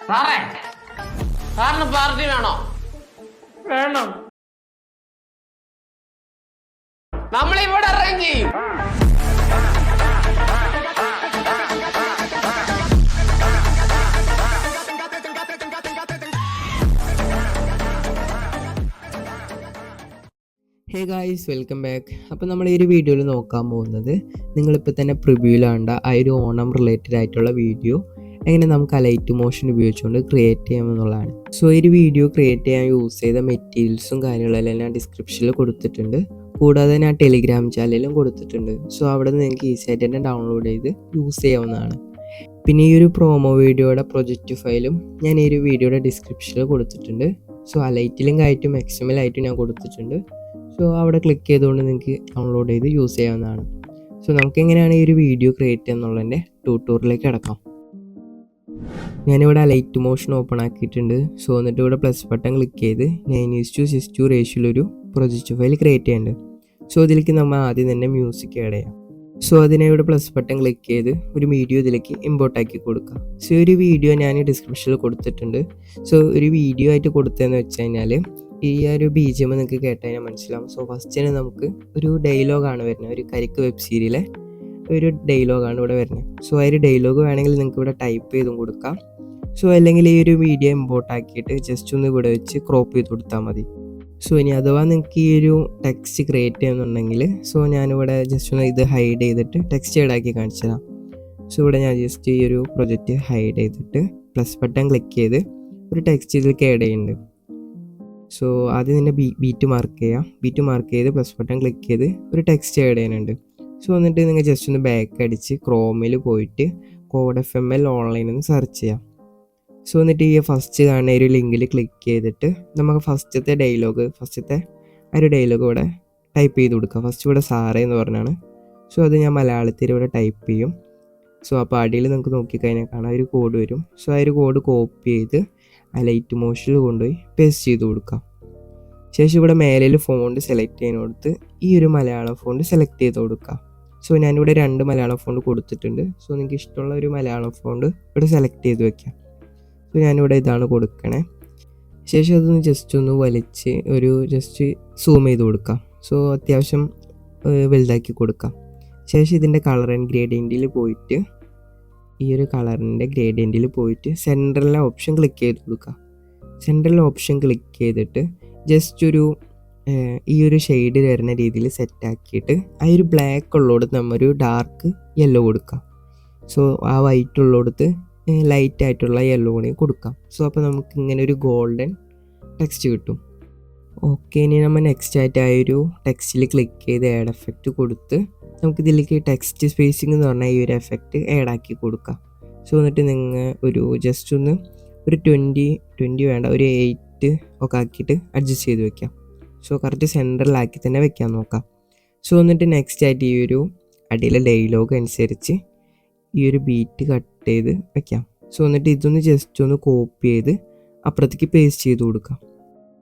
സാറേ, സാറിന് പാർട്ടി വേണോ? വേണം. നമ്മളിവിടെ അറേഞ്ച് ചെയ്യും. Hey guys, welcome back. അപ്പോൾ നമ്മൾ ഈ ഒരു വീഡിയോയിൽ നോക്കാൻ പോകുന്നത് നിങ്ങളിപ്പോൾ തന്നെ പ്രിവ്യൂലാണ്ട ആ ഒരു ഓണം റിലേറ്റഡ് ആയിട്ടുള്ള വീഡിയോ എങ്ങനെ നമുക്ക് അലൈറ്റ് മോഷൻ ഉപയോഗിച്ചുകൊണ്ട് ക്രിയേറ്റ് ചെയ്യാമെന്നുള്ളതാണ്. സോ ഈ ഒരു വീഡിയോ ക്രിയേറ്റ് ചെയ്യാൻ യൂസ് ചെയ്ത മെറ്റീരിയൽസും കാര്യങ്ങളെല്ലാം ഞാൻ ഡിസ്ക്രിപ്ഷനിൽ കൊടുത്തിട്ടുണ്ട്. കൂടാതെ ഞാൻ ടെലിഗ്രാം ചാനലിലും കൊടുത്തിട്ടുണ്ട്. സോ അവിടെ നിന്ന് നിങ്ങൾക്ക് ഈസി ആയിട്ട് തന്നെ ഡൗൺലോഡ് ചെയ്ത് യൂസ് ചെയ്യാവുന്നതാണ്. പിന്നെ ഈ ഒരു പ്രോമോ വീഡിയോയുടെ പ്രൊജക്റ്റ് ഫയലും ഞാൻ ഈ ഒരു വീഡിയോയുടെ ഡിസ്ക്രിപ്ഷനിൽ കൊടുത്തിട്ടുണ്ട്. സോ അലൈറ്റ് ലിങ്ക് ആയിട്ടും എക്സ്എംഎൽ ആയിട്ടും ഞാൻ കൊടുത്തിട്ടുണ്ട്. സോ അവിടെ ക്ലിക്ക് ചെയ്തുകൊണ്ട് നിങ്ങൾക്ക് ഡൗൺലോഡ് ചെയ്ത് യൂസ് ചെയ്യാവുന്നതാണ്. സോ നമുക്ക് എങ്ങനെയാണ് ഈ ഒരു വീഡിയോ ക്രിയേറ്റ് ചെയ്യുന്നുള്ളതിൻ്റെ ട്യൂട്ടോറിയലിലേക്ക് കിടക്കാം. ഞാനിവിടെ ലൈറ്റ് മോഷൻ ഓപ്പൺ ആക്കിയിട്ടുണ്ട്. സോ എന്നിട്ട് ഇവിടെ പ്ലസ് ബട്ടൺ ക്ലിക്ക് ചെയ്ത് 9:6 റേഷ്യോയിലൊരു പ്രൊജക്റ്റ് ഫയൽ ക്രിയേറ്റ് ചെയ്യുന്നുണ്ട്. സോ ഇതിലേക്ക് നമ്മൾ ആദ്യം തന്നെ മ്യൂസിക് ആഡ് ചെയ്യാം. സോ അതിനെ ഇവിടെ പ്ലസ് ബട്ടൺ ക്ലിക്ക് ചെയ്ത് ഒരു വീഡിയോ ഇതിലേക്ക് ഇമ്പോർട്ട് ആക്കി കൊടുക്കുക. സോ ഒരു വീഡിയോ ഞാൻ ഡിസ്ക്രിപ്ഷനിൽ കൊടുത്തിട്ടുണ്ട്. സോ ഒരു വീഡിയോ ആയിട്ട് കൊടുത്തതെന്ന് വെച്ച് കഴിഞ്ഞാൽ ഈ ഒരു BGM നിങ്ങൾക്ക് കേട്ടുകഴിഞ്ഞാൽ മനസ്സിലാവും. സോ ഫസ്റ്റിന് നമുക്ക് ഒരു ഡയലോഗാണ് വരുന്നത്. ഒരു കരിക്ക് വെബ് സീരിയലെ ഒരു ഡയലോഗാണ് ഇവിടെ വരുന്നത്. സോ ആ ഒരു ഡയലോഗ് വേണമെങ്കിൽ നിങ്ങൾക്ക് ഇവിടെ ടൈപ്പ് ചെയ്തും കൊടുക്കാം. സോ അല്ലെങ്കിൽ ഈ ഒരു വീഡിയോ ഇമ്പോർട്ട് ആക്കിയിട്ട് ജസ്റ്റ് ഒന്ന് ഇവിടെ വെച്ച് ക്രോപ്പ് ചെയ്ത് കൊടുത്താൽ മതി. സോ ഇനി അഥവാ നിങ്ങൾക്ക് ഈ ഒരു ടെക്സ്റ്റ് ക്രിയേറ്റ് ചെയ്യുന്നുണ്ടെങ്കിൽ സോ ഞാനിവിടെ ജസ്റ്റ് ഒന്ന് ഇത് ഹൈഡ് ചെയ്തിട്ട് ടെക്സ്റ്റ് ആക്കി കാണിച്ചു തരാം. സോ ഇവിടെ ഞാൻ ജസ്റ്റ് ഈ ഒരു പ്രൊജക്റ്റ് ഹൈഡ് ചെയ്തിട്ട് പ്ലസ് ബട്ടൺ ക്ലിക്ക് ചെയ്ത് ഒരു ടെക്സ്റ്റ് ഇതിലേക്ക് ആഡ് ചെയ്യുന്നുണ്ട്. സോ ആദ്യം തന്നെ ബീറ്റ് മാർക്ക് ചെയ്യാം. ബീറ്റ് മാർക്ക് ചെയ്ത് പ്ലസ് ബട്ടൺ ക്ലിക്ക് ചെയ്ത് ഒരു ടെക്സ്റ്റ് ആഡ് ചെയ്യാനുണ്ട്. സോ എന്നിട്ട് നിങ്ങൾ ജസ്റ്റ് ഒന്ന് ബാക്ക് അടിച്ച് ക്രോമിൽ പോയിട്ട് കോഡ് FML ഓൺലൈൻ ഒന്ന് സെർച്ച് ചെയ്യാം. സോ എന്നിട്ട് ഈ ഫസ്റ്റ് കാണുന്ന ഒരു ലിങ്കിൽ ക്ലിക്ക് ചെയ്തിട്ട് നമുക്ക് ഫസ്റ്റത്തെ ആ ഒരു ഡയലോഗ് ഇവിടെ ടൈപ്പ് ചെയ്ത് കൊടുക്കുക. ഫസ്റ്റ് ഇവിടെ സാറേ എന്ന് പറഞ്ഞാണ്. സോ അത് ഞാൻ മലയാളത്തിൽ ഇവിടെ ടൈപ്പ് ചെയ്യും. സോ അപ്പോൾ അടിയിൽ നിങ്ങൾക്ക് നോക്കിക്കഴിഞ്ഞാൽ കാണാം ഒരു കോഡ് വരും. സോ ആ ഒരു കോഡ് കോപ്പി ചെയ്ത് ആ ലൈറ്റ് മോഷനിൽ കൊണ്ടുപോയി പേസ്റ്റ് ചെയ്ത് കൊടുക്കാം. ശേഷം ഇവിടെ മേലിൽ ഫോണ്ട് സെലക്ട് ചെയ്യുന്നിടത്ത് ഈ ഒരു മലയാളം ഫോണ്ട് സെലക്ട് ചെയ്ത് കൊടുക്കാം. സോ ഞാനിവിടെ 2 മലയാളം ഫോണ്ട് കൊടുത്തിട്ടുണ്ട്. സോ നിങ്ങൾക്ക് ഇഷ്ടമുള്ള ഒരു മലയാളം ഫോണ്ട് ഇവിടെ സെലക്ട് ചെയ്ത് വെക്കാം. സോ ഞാനിവിടെ ഇതാണ് കൊടുക്കണേ. ശേഷം അതൊന്ന് ജസ്റ്റ് ഒന്ന് വലിച്ച് ഒരു ജസ്റ്റ് സൂം ചെയ്ത് കൊടുക്കാം. സോ അത്യാവശ്യം വലുതാക്കി കൊടുക്കാം. ശേഷം ഇതിൻ്റെ കളർ ആൻഡ് ഗ്രേഡിയൻറ്റിൽ പോയിട്ട് ഈ ഒരു കളറിൻ്റെ ഗ്രേഡിയൻറ്റിൽ പോയിട്ട് സെൻട്രലിലെ ഓപ്ഷൻ ക്ലിക്ക് ചെയ്ത് കൊടുക്കുക. സെൻട്രലിലെ ഓപ്ഷൻ ക്ലിക്ക് ചെയ്തിട്ട് ജസ്റ്റ് ഒരു ഈ ഒരു ഷെയ്ഡ് വരുന്ന രീതിയിൽ സെറ്റാക്കിയിട്ട് ആ ഒരു ബ്ലാക്ക് ഉള്ളിടത്ത് നമ്മൊരു ഡാർക്ക് യെല്ലോ കൊടുക്കാം. സോ ആ വൈറ്റ് ഉള്ളിടത്ത് ലൈറ്റ് ആയിട്ടുള്ള യെല്ലോ കൂടി കൊടുക്കാം. സോ അപ്പോൾ നമുക്ക് ഇങ്ങനെ ഒരു ഗോൾഡൻ ടെക്സ്റ്റ് കിട്ടും. ഓക്കെ, ഇനി നമ്മൾ നെക്സ്റ്റ് ആയിട്ട് ആ ഒരു ടെക്സ്റ്റിൽ ക്ലിക്ക് ചെയ്ത് ആഡ് എഫക്റ്റ് കൊടുത്ത് നമുക്കിതിലേക്ക് ടെക്സ്റ്റ് സ്പേസിംഗ് എന്ന് പറഞ്ഞാൽ ഈ ഒരു എഫക്റ്റ് ആഡ് ആക്കി കൊടുക്കാം. സോ എന്നിട്ട് നിങ്ങൾ ഒരു ജസ്റ്റ് ഒന്ന് ഒരു 20 വേണ്ട ഒരു 8 ഒക്കെ ആക്കിയിട്ട് അഡ്ജസ്റ്റ് ചെയ്ത് വെക്കാം. സോ കറക്റ്റ് സെൻറ്ററിലാക്കി തന്നെ വെക്കാൻ നോക്കാം. സോ എന്നിട്ട് നെക്സ്റ്റ് ആയിട്ട് ഈ ഒരു അടിയിലെ ഡയലോഗ് അനുസരിച്ച് ഈ ഒരു ബീറ്റ് കട്ട് ചെയ്ത് വെക്കാം. സോ എന്നിട്ട് ഇതൊന്ന് ജസ്റ്റ് ഒന്ന് കോപ്പി ചെയ്ത് അപ്പുറത്തേക്ക് പേസ്റ്റ് ചെയ്ത് കൊടുക്കാം.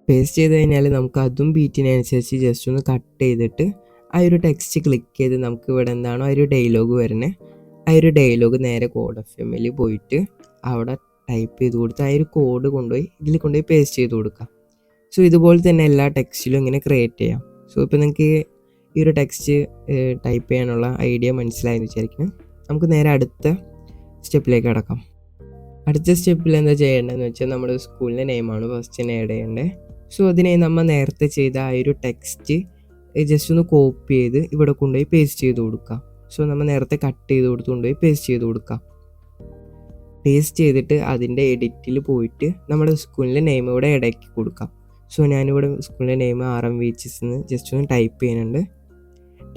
പേസ്റ്റ് ചെയ്ത് കഴിഞ്ഞാൽ നമുക്ക് അതും ബീറ്റിനനുസരിച്ച് ജസ്റ്റ് ഒന്ന് കട്ട് ചെയ്തിട്ട് ആ ഒരു ടെക്സ്റ്റ് ക്ലിക്ക് ചെയ്ത് നമുക്ക് ഇവിടെ എന്താണോ ആ ഒരു ഡയലോഗ് വരുന്നത് ആ ഒരു ഡയലോഗ് നേരെ കോഡ് FML പോയിട്ട് അവിടെ ടൈപ്പ് ചെയ്ത് കൊടുത്ത് ആ ഒരു കോഡ് ഇതിൽ കൊണ്ടുപോയി പേസ്റ്റ് ചെയ്ത് കൊടുക്കാം. സോ ഇതുപോലെ തന്നെ എല്ലാ ടെക്സ്റ്റിലും ഇങ്ങനെ ക്രിയേറ്റ് ചെയ്യാം. സോ ഇപ്പോൾ നിങ്ങൾക്ക് ഈ ഒരു ടെക്സ്റ്റ് ടൈപ്പ് ചെയ്യാനുള്ള ഐഡിയ മനസ്സിലായെന്ന് വിചാരിക്കണം. നമുക്ക് നേരെ അടുത്ത സ്റ്റെപ്പിലേക്ക് കിടക്കാം. അടുത്ത സ്റ്റെപ്പിൽ എന്താ ചെയ്യേണ്ടതെന്ന് വെച്ചാൽ നമ്മുടെ സ്കൂളിൻ്റെ നെയിമാണ് ഫസ്റ്റ് തന്നെ ആഡ് ചെയ്യേണ്ടത്. സോ അതിനെ നമ്മൾ നേരത്തെ ചെയ്ത ആ ഒരു ടെക്സ്റ്റ് ജസ്റ്റ് ഒന്ന് കോപ്പി ചെയ്ത് ഇവിടെ കൊണ്ടുപോയി പേസ്റ്റ് ചെയ്ത് കൊടുക്കാം. സോ നമ്മൾ നേരത്തെ കട്ട് ചെയ്ത് കൊണ്ടുപോയി പേസ്റ്റ് ചെയ്ത് കൊടുക്കാം. പേസ്റ്റ് ചെയ്തിട്ട് അതിൻ്റെ എഡിറ്റിൽ പോയിട്ട് നമ്മുടെ സ്കൂളിൻ്റെ നെയിം ഇവിടെ ഇടയ്ക്ക് കൊടുക്കാം. സോ ഞാനിവിടെ സ്കൂളിൻ്റെ നെയിം RMVHS എന്ന് ജസ്റ്റ് ഒന്ന് ടൈപ്പ് ചെയ്യുന്നുണ്ട്.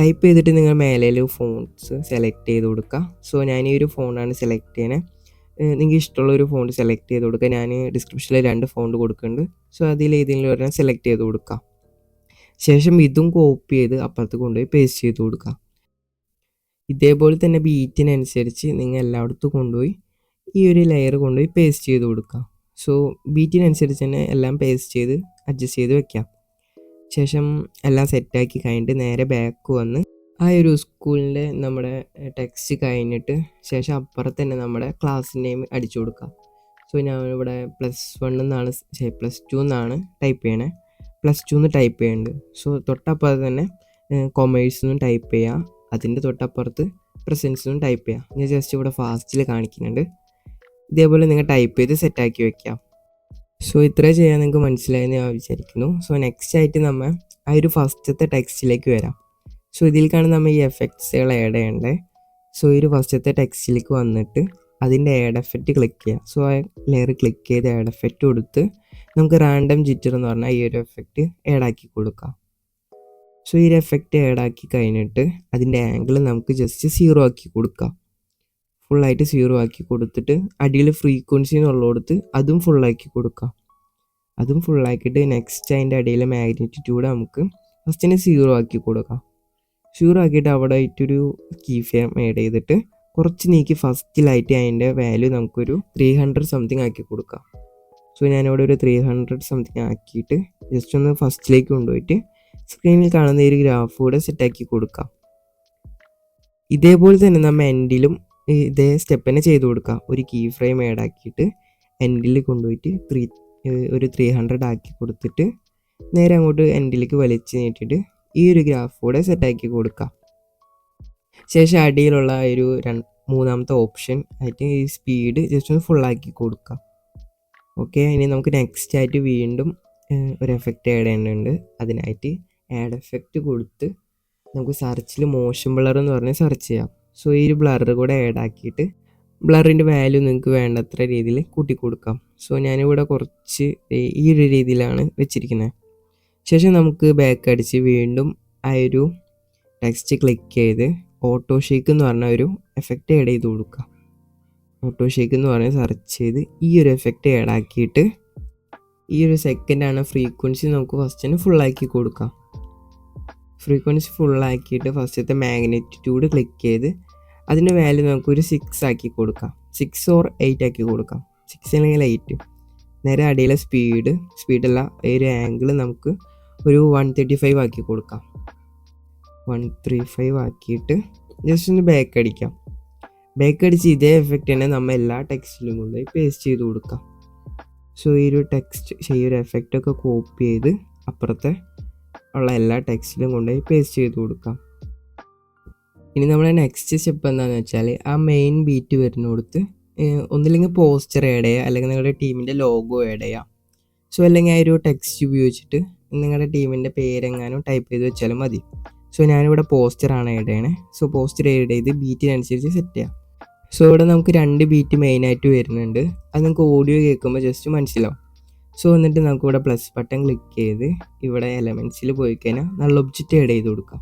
ടൈപ്പ് ചെയ്തിട്ട് നിങ്ങൾ മേലെ ഫോൺസ് സെലക്ട് ചെയ്ത് കൊടുക്കുക. സോ ഞാൻ ഈ ഒരു ഫോണാണ് സെലക്ട് ചെയ്യണേ. നിങ്ങൾക്ക് ഇഷ്ടമുള്ള ഒരു ഫോണ്ട് സെലക്ട് ചെയ്ത് കൊടുക്കുക. ഞാൻ ഡിസ്ക്രിപ്ഷനിൽ 2 ഫോണ്ട് കൊടുക്കുന്നുണ്ട്. സോ അതിൽ ഏതെങ്കിലും ഒരെണ്ണം സെലക്ട് ചെയ്ത് കൊടുക്കാം. ശേഷം ഇതും കോപ്പി ചെയ്ത് അപ്പുറത്ത് കൊണ്ടുപോയി പേസ്റ്റ് ചെയ്ത് കൊടുക്കുക. ഇതേപോലെ തന്നെ ബീറ്റിനനുസരിച്ച് നിങ്ങൾ എല്ലായിടത്തും കൊണ്ടുപോയി ഈ ഒരു ലെയർ കൊണ്ടുപോയി പേസ്റ്റ് ചെയ്ത് കൊടുക്കുക. സോ ബീറ്റിനനുസരിച്ച് തന്നെ എല്ലാം പേസ്റ്റ് ചെയ്ത് അഡ്ജസ്റ്റ് ചെയ്ത് വെക്കാം. ശേഷം എല്ലാം സെറ്റാക്കി കഴിഞ്ഞിട്ട് നേരെ ബാക്ക് വന്ന് ആ ഒരു സ്കൂളിൻ്റെ നമ്മുടെ ടെക്സ്റ്റ് കഴിഞ്ഞിട്ട് ശേഷം അപ്പുറത്ത് തന്നെ നമ്മുടെ ക്ലാസ് നെയിം അടിച്ചു കൊടുക്കാം. സോ ഞാൻ ഇവിടെ +1 എന്നാണ് +2 എന്നാണ് ടൈപ്പ് ചെയ്യണേ. +2 എന്ന് ടൈപ്പ് ചെയ്യുന്നുണ്ട്. സോ തൊട്ടപ്പുറത്ത് തന്നെ കൊമേഴ്സ് എന്നും ടൈപ്പ് ചെയ്യുക. അതിൻ്റെ തൊട്ടപ്പുറത്ത് പ്രസൻസ് എന്നും ടൈപ്പ് ചെയ്യുക. ഞാൻ ജസ്റ്റ് ഇവിടെ ഫാസ്റ്റിൽ കാണിക്കുന്നുണ്ട്. ഇതേപോലെ നിങ്ങൾ ടൈപ്പ് ചെയ്ത് സെറ്റാക്കി വെക്കാം. സോ ഇത്രയും ചെയ്യാൻ നിങ്ങൾക്ക് മനസ്സിലായെന്ന് ഞാൻ വിചാരിക്കുന്നു. സോ നെക്സ്റ്റ് ആയിട്ട് നമ്മൾ ആ ഒരു ഫസ്റ്റത്തെ ടെക്സ്റ്റിലേക്ക് വരാം. സോ ഇതിലേക്കാണ് നമ്മൾ ഈ എഫക്ട്സുകൾ ആഡ് ചെയ്യേണ്ടത്. സോ ഈ ഒരു ഫസ്റ്റത്തെ ടെക്സ്റ്റിലേക്ക് വന്നിട്ട് അതിൻ്റെ ആഡ് എഫക്റ്റ് ക്ലിക്ക് ചെയ്യുക. സോ ആ ലെയർ ക്ലിക്ക് ചെയ്ത് ആഡ് എഫക്റ്റ് കൊടുത്ത് നമുക്ക് റാൻഡം ജിറ്റർ എന്ന് പറഞ്ഞാൽ ഈ ഒരു എഫക്റ്റ് ആക്കി കൊടുക്കാം. സോ ഈ ഒരു എഫക്റ്റ് ആക്കി കഴിഞ്ഞിട്ട് അതിൻ്റെ ആംഗിൾ നമുക്ക് ജസ്റ്റ് 0 ആക്കി കൊടുക്കാം. ഫുള്ളായിട്ട് 0 ആക്കി കൊടുത്തിട്ട് അടിയിൽ ഫ്രീക്വൻസി എന്നുള്ളടത്ത് അതും ഫുള്ളാക്കി കൊടുക്കാം. അതും ഫുള്ളാക്കിയിട്ട് നെക്സ്റ്റ് അതിൻ്റെ അടിയിലെ മാഗ്നിറ്റ്യൂഡ് നമുക്ക് ഫസ്റ്റിന് 0 ആക്കി കൊടുക്കാം. 0 ആക്കിയിട്ട് അവിടെ ആയിട്ടൊരു കീ ഫ്രെയിം ആഡ് ചെയ്തിട്ട് കുറച്ച് നീക്കി ഫസ്റ്റിലായിട്ട് അതിൻ്റെ വാല്യൂ നമുക്കൊരു 300 സംതിങ് ആക്കി കൊടുക്കാം. സോ ഞാനിവിടെ ഒരു 300 സംതിങ് ആക്കിയിട്ട് ജസ്റ്റ് ഒന്ന് ഫസ്റ്റിലേക്ക് കൊണ്ടുപോയിട്ട് സ്ക്രീനിൽ കാണുന്ന ഈ ഒരു ഗ്രാഫ് കൂടെ സെറ്റാക്കി കൊടുക്കാം. ഇതേപോലെ തന്നെ നമ്മൾ എൻഡിലും ഇതേ സ്റ്റെപ്പ് തന്നെ ചെയ്ത് കൊടുക്കാം. ഒരു കീ ഫ്രെയിം ആഡ് ആക്കിയിട്ട് എൻഡിൽ കൊണ്ടുപോയിട്ട് ഒരു 300 ആക്കി കൊടുത്തിട്ട് നേരെ അങ്ങോട്ട് എൻഡിലേക്ക് വലിച്ച് നീട്ടിയിട്ട് ഈ ഒരു ഗ്രാഫ് കൂടെ സെറ്റാക്കി കൊടുക്കാം. ശേഷം അടിയിലുള്ള ഒരു മൂന്നാമത്തെ ഓപ്ഷൻ ആയിട്ട് ഈ സ്പീഡ് ജസ്റ്റ് ഒന്ന് ഫുള്ളാക്കി കൊടുക്കാം. ഓക്കെ, ഇനി നമുക്ക് നെക്സ്റ്റ് ആയിട്ട് വീണ്ടും ഒരു എഫക്റ്റ് ആഡ് ചെയ്യേണ്ടതുണ്ട്. അതിനായിട്ട് ആഡ് എഫക്റ്റ് കൊടുത്ത് നമുക്ക് സെർച്ചിൽ മോഷൻ ബ്ലർ എന്ന് പറഞ്ഞ് സെർച്ച് ചെയ്യാം. സോ ഈ ഒരു ബ്ലർ കൂടെ ആഡ് ആക്കിയിട്ട് ബ്ലറിൻ്റെ വാല്യൂ നിങ്ങൾക്ക് വേണ്ടത്ര രീതിയിൽ കൂട്ടി കൊടുക്കാം. സോ ഞാനിവിടെ കുറച്ച് ഈ ഒരു രീതിയിലാണ് വെച്ചിരിക്കുന്നത്. ശേഷം നമുക്ക് ബാക്ക് അടിച്ച് വീണ്ടും ആ ഒരു ടെക്സ്റ്റ് ക്ലിക്ക് ചെയ്ത് ഓട്ടോ ഷേക്ക് എന്ന് പറഞ്ഞ ഒരു എഫക്റ്റ് ആഡ് ചെയ്ത് കൊടുക്കുക. ഓട്ടോ ഷേക്ക് എന്ന് പറഞ്ഞ് സെർച്ച് ചെയ്ത് ഈ ഒരു എഫക്റ്റ് ആഡ് ആക്കിയിട്ട് ഈ ഒരു സെക്കൻഡാണ് ഫ്രീക്വൻസി നമുക്ക് ഫസ്റ്റിന് ഫുള്ളാക്കി കൊടുക്കാം. ഫ്രീക്വൻസി ഫുള്ളാക്കിയിട്ട് ഫസ്റ്റത്തെ മാഗ്നിറ്റ്യൂഡ് ക്ലിക്ക് ചെയ്ത് അതിൻ്റെ വാല്യൂ നമുക്കൊരു 6 ആക്കി കൊടുക്കാം. 6 or 8 ആക്കി കൊടുക്കാം. 6 അല്ലെങ്കിൽ 8. നേരെ അടിയിലെ സ്പീഡല്ല ഈ ഒരു ആംഗിൾ നമുക്ക് ഒരു 135 ആക്കി കൊടുക്കാം. 135 ആക്കിയിട്ട് ജസ്റ്റ് ഒന്ന് ബാക്ക് അടിക്കാം. ബാക്ക് അടിച്ച് ഇതേ എഫക്റ്റ് തന്നെ നമ്മൾ എല്ലാ ടെക്സ്റ്റിലും കൊണ്ടുപോയി പേസ്റ്റ് ചെയ്ത് കൊടുക്കാം. സോ ഈ ഒരു ഈ ഒരു എഫക്റ്റൊക്കെ കോപ്പി ചെയ്ത് അപ്പുറത്തെ ഉള്ള എല്ലാ ടെക്സ്റ്റിലും കൊണ്ടുപോയി പേസ്റ്റ് ചെയ്ത് കൊടുക്കാം. ഇനി നമ്മുടെ നെക്സ്റ്റ് സ്റ്റെപ്പ് എന്താണെന്ന് വെച്ചാൽ ആ മെയിൻ ബീറ്റ് വരുന്നിടത്ത് ഒന്നില്ലെങ്കിൽ പോസ്റ്റർ ആഡ് ചെയ്യുക, അല്ലെങ്കിൽ നിങ്ങളുടെ ടീമിൻ്റെ ലോഗോ ആഡ് ചെയ്യുക. സോ അല്ലെങ്കിൽ ആ ഒരു ടെക്സ്റ്റ് ഉപയോഗിച്ചിട്ട് നിങ്ങളുടെ ടീമിൻ്റെ പേരെങ്ങാനും ടൈപ്പ് ചെയ്ത് വെച്ചാലും മതി. സോ ഞാനിവിടെ പോസ്റ്ററാണ് ആഡ് ചെയ്യണേ. സോ പോസ്റ്റർ ആഡ് ചെയ്ത് ബീറ്റിനനുസരിച്ച് സെറ്റ് ചെയ്യാം. സോ ഇവിടെ നമുക്ക് 2 ബീറ്റ് മെയിനായിട്ട് വരുന്നുണ്ട്. അത് നിങ്ങൾക്ക് ഓഡിയോ കേൾക്കുമ്പോൾ ജസ്റ്റ് മനസ്സിലാവും. സോ എന്നിട്ട് നമുക്ക് ഇവിടെ പ്ലസ് ബട്ടൺ ക്ലിക്ക് ചെയ്ത് ഇവിടെ എലമെൻറ്റ്സിൽ പോയി കഴിഞ്ഞാൽ നല്ല ഒബ്ജക്റ്റ് ആഡ് ചെയ്ത് കൊടുക്കാം.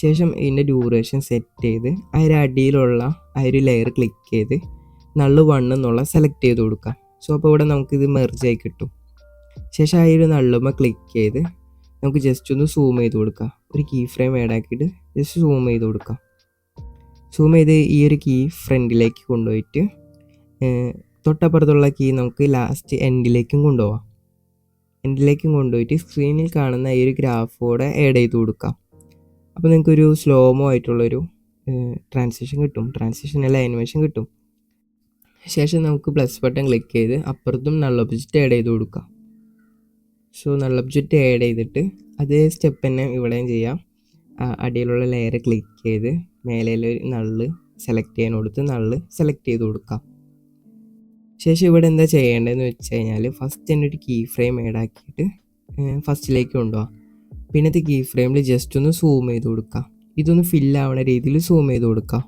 ശേഷം ഇതിൻ്റെ ഡ്യൂറേഷൻ സെറ്റ് ചെയ്ത് ആ ഒരു അടിയിലുള്ള ആ ഒരു ലെയർ ക്ലിക്ക് ചെയ്ത് നള്ള് 1 എന്നുള്ള സെലക്ട് ചെയ്ത് കൊടുക്കാം. സോ അപ്പോൾ ഇവിടെ നമുക്കിത് മെർജായി കിട്ടും. ശേഷം ആ ഒരു നള്ളുമ്പോൾ ക്ലിക്ക് ചെയ്ത് നമുക്ക് ജസ്റ്റ് ഒന്ന് സൂം ചെയ്ത് കൊടുക്കാം. ഒരു കീ ഫ്രെയിം ആഡ് ആക്കിയിട്ട് ജസ്റ്റ് സൂം ചെയ്ത് കൊടുക്കാം. സൂം ചെയ്ത് ഈ ഒരു കീ ഫ്രണ്ടിലേക്ക് കൊണ്ടുപോയിട്ട് തൊട്ടപ്പുറത്തുള്ള കീ നമുക്ക് ലാസ്റ്റ് എൻഡിലേക്കും കൊണ്ടുപോകാം. എൻഡിലേക്കും കൊണ്ടുപോയിട്ട് സ്ക്രീനിൽ കാണുന്ന ഈ ഒരു ഗ്രാഫോടെ ആഡ് ചെയ്ത് കൊടുക്കാം. അപ്പോൾ നിങ്ങൾക്കൊരു സ്ലോമോ ആയിട്ടുള്ളൊരു ട്രാൻസിഷൻ കിട്ടും. ട്രാൻസിഷൻ അല്ല, ആനിമേഷൻ കിട്ടും. ശേഷം നമുക്ക് പ്ലസ് ബട്ടൺ ക്ലിക്ക് ചെയ്ത് അപ്പുറത്തും നൾ ഒബ്ജക്റ്റ് ആഡ് ചെയ്ത് കൊടുക്കാം. സോ നൾ ഒബ്ജക്റ്റ് ആഡ് ചെയ്തിട്ട് അതേ സ്റ്റെപ്പ് തന്നെ ഇവിടെയും ചെയ്യാം. അടിയിലുള്ള ലെയർ ക്ലിക്ക് ചെയ്ത് മേലെ നള്ള് സെലക്ട് ചെയ്യാൻ കൊടുത്ത് നള്ള് സെലക്ട് ചെയ്ത് കൊടുക്കാം. ശേഷം ഇവിടെ എന്താ ചെയ്യേണ്ടതെന്ന് വെച്ച് കഴിഞ്ഞാൽ ഫസ്റ്റ് തന്നെ ഒരു കീ ഫ്രെയിം ആഡ് ആക്കിയിട്ട് ഫസ്റ്റിലേക്ക് കൊണ്ടുപോകാം. പിന്നത്തെ കീ ഫ്രെയിമിൽ ജസ്റ്റ് ഒന്ന് സൂം ചെയ്ത് കൊടുക്കാം. ഇതൊന്ന് ഫില്ലാവണ രീതിയിൽ സൂം ചെയ്ത് കൊടുക്കാം.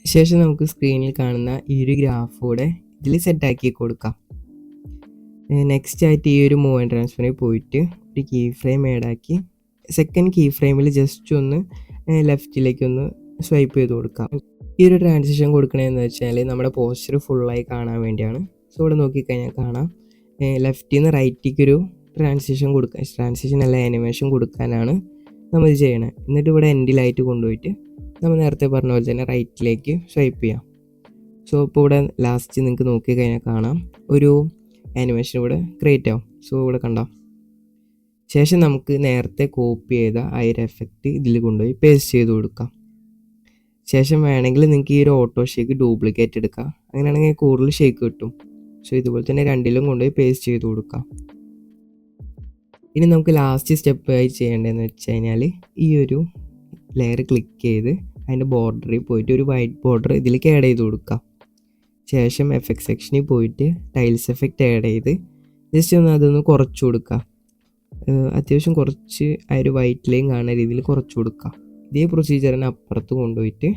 ശേഷം നമുക്ക് സ്ക്രീനിൽ കാണുന്ന ഈ ഒരു ഗ്രാഫ് കൂടെ ഇതിൽ സെറ്റാക്കി കൊടുക്കാം. നെക്സ്റ്റ് ആയിട്ട് ഈ ഒരു മൂവ് ആൻഡ് ട്രാൻസ്ഫറിൽ പോയിട്ട് ഒരു കീ ഫ്രെയിം ആഡ് ആക്കി സെക്കൻഡ് കീ ഫ്രെയിമിൽ ജസ്റ്റ് ഒന്ന് ലെഫ്റ്റിലേക്കൊന്ന് സ്വൈപ്പ് ചെയ്ത് കൊടുക്കാം. ഈ ഒരു ട്രാൻസിഷൻ കൊടുക്കണതെന്ന് വെച്ചാൽ നമ്മുടെ പോസ്റ്റർ ഫുള്ളായി കാണാൻ വേണ്ടിയാണ്. സോ ഇവിടെ നോക്കിക്കഴിഞ്ഞാൽ കാണാം ലെഫ്റ്റിൽ നിന്ന് റൈറ്റിലേക്ക് ഒരു ട്രാൻസിഷൻ അല്ല ആനിമേഷൻ കൊടുക്കാനാണ് നമ്മൾ ഇത് ചെയ്യണത്. എന്നിട്ട് ഇവിടെ എൻഡിലായിട്ട് കൊണ്ടുപോയിട്ട് നമ്മൾ നേരത്തെ പറഞ്ഞ പോലെ തന്നെ റൈറ്റിലേക്ക് സ്വൈപ്പ് ചെയ്യാം. സോ ഇപ്പോൾ ഇവിടെ ലാസ്റ്റ് നിങ്ങൾക്ക് നോക്കിക്കഴിഞ്ഞാൽ കാണാം ഒരു ആനിമേഷൻ ഇവിടെ ക്രിയേറ്റ് ആവും. സോ ഇവിടെ കണ്ടോ. ശേഷം നമുക്ക് നേരത്തെ കോപ്പി ചെയ്ത ആ ഒരു എഫക്റ്റ് ഇതിൽ കൊണ്ടുപോയി പേസ്റ്റ് ചെയ്ത് കൊടുക്കാം. ശേഷം വേണമെങ്കിൽ നിങ്ങൾക്ക് ഈ ഒരു ഓട്ടോ ഷേക്ക് ഡ്യൂപ്ലിക്കേറ്റ് എടുക്കാം. അങ്ങനെയാണെങ്കിൽ കൂടുതൽ ഷേക്ക് കിട്ടും. സോ ഇതുപോലെ തന്നെ രണ്ടിലും കൊണ്ടുപോയി പേസ്റ്റ് ചെയ്ത് കൊടുക്കാം. ഇനി നമുക്ക് ലാസ്റ്റ് സ്റ്റെപ്പായി ചെയ്യേണ്ടതെന്ന് വെച്ച് കഴിഞ്ഞാൽ ഈ ഒരു ലെയർ ക്ലിക്ക് ചെയ്ത് അതിൻ്റെ ബോർഡറിൽ പോയിട്ട് ഒരു വൈറ്റ് ബോർഡർ ഇതിലേക്ക് ആഡ് ചെയ്ത് കൊടുക്കാം. ശേഷം എഫക്ട് സെക്ഷനിൽ പോയിട്ട് ടൈൽസ് എഫക്റ്റ് ആഡ് ചെയ്ത് ജസ്റ്റ് ഒന്ന് അതൊന്ന് കുറച്ച് കൊടുക്കുക. അത്യാവശ്യം കുറച്ച് ആ ഒരു വൈറ്റ് ലൈൻ കാണുന്ന രീതിയിൽ കുറച്ച് കൊടുക്കുക. ഇതേ പ്രൊസീജിയറിന് അപ്പുറത്ത് കൊണ്ടുപോയിട്ട്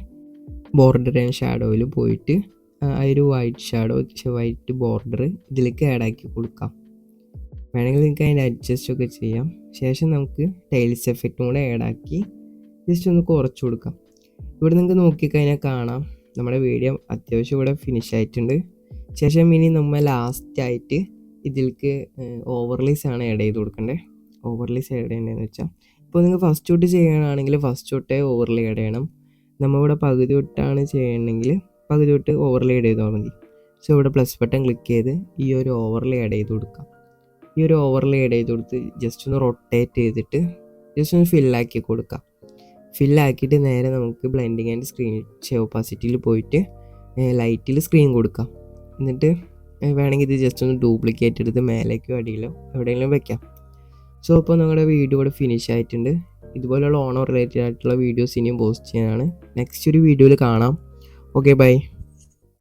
ബോർഡർ ആൻഡ് ഷാഡോയിൽ പോയിട്ട് ആ ഒരു വൈറ്റ് ബോർഡർ ഇതിലേക്ക് ആഡ് ആക്കി കൊടുക്കാം. വേണമെങ്കിൽ നിങ്ങൾക്ക് അതിൻ്റെ അഡ്ജസ്റ്റ് ഒക്കെ ചെയ്യാം. ശേഷം നമുക്ക് ടൈൽസ് എഫക്റ്റും കൂടെ ആഡ് ആക്കി ജസ്റ്റ് ഒന്ന് കുറച്ച് കൊടുക്കാം. ഇവിടെ നിങ്ങൾക്ക് നോക്കിക്കഴിഞ്ഞാൽ കാണാം നമ്മുടെ വീഡിയോ അത്യാവശ്യം ഇവിടെ ഫിനിഷ് ആയിട്ടുണ്ട്. ശേഷം ഇനി നമ്മൾ ലാസ്റ്റായിട്ട് ഇതിലേക്ക് ഓവർലേസ് ആണ് ആഡ് ചെയ്ത് കൊടുക്കേണ്ടത്. ഓവർലേസ് ആഡ് ചെയ്യേണ്ടതെന്ന് വെച്ചാൽ ഇപ്പോൾ നിങ്ങൾ ഫസ്റ്റ് തൊട്ട് ചെയ്യണമെങ്കിൽ ഫസ്റ്റ് തൊട്ടേ ഓവർലേ ആഡ് ചെയ്യണം. നമ്മളിവിടെ പകുതി തൊട്ടാണ് ചെയ്യണമെങ്കിൽ പകുതി തൊട്ട് ഓവർലേ ആഡ് ചെയ്താൽ മതി. സോ ഇവിടെ പ്ലസ് ബട്ടൺ ക്ലിക്ക് ചെയ്ത് ഈ ഒരു ഓവർലേ ആഡ് ചെയ്ത് കൊടുക്കാം. ഈ ഒരു ഓവർലേ ആഡ് ചെയ്ത് കൊടുത്ത് ജസ്റ്റ് ഒന്ന് റൊട്ടേറ്റ് ചെയ്തിട്ട് ജസ്റ്റ് ഒന്ന് ഫില്ലാക്കി കൊടുക്കാം. ഫില്ലാക്കിയിട്ട് നേരെ നമുക്ക് ബ്ലെൻഡിങ് ആൻഡ് സ്ക്രീൻ ഓപ്പാസിറ്റിയിൽ പോയിട്ട് ലൈറ്റിൽ സ്ക്രീൻ കൊടുക്കാം. എന്നിട്ട് വേണമെങ്കിൽ ഇത് ജസ്റ്റ് ഒന്ന് ഡ്യൂപ്ലിക്കേറ്റ് എടുത്ത് മേലേക്കോ അടിയിലോ എവിടെയെങ്കിലും വെക്കാം. സോ അപ്പോൾ നമ്മുടെ വീഡിയോ ഇവിടെ ഫിനിഷ് ആയിട്ടുണ്ട്. ഇതുപോലെയുള്ള ഓണം റിലേറ്റഡ് ആയിട്ടുള്ള വീഡിയോസ് ഇനിയും പോസ്റ്റ് ചെയ്യാനാണ്. നെക്സ്റ്റ് ഒരു വീഡിയോയിൽ കാണാം. Okay bye.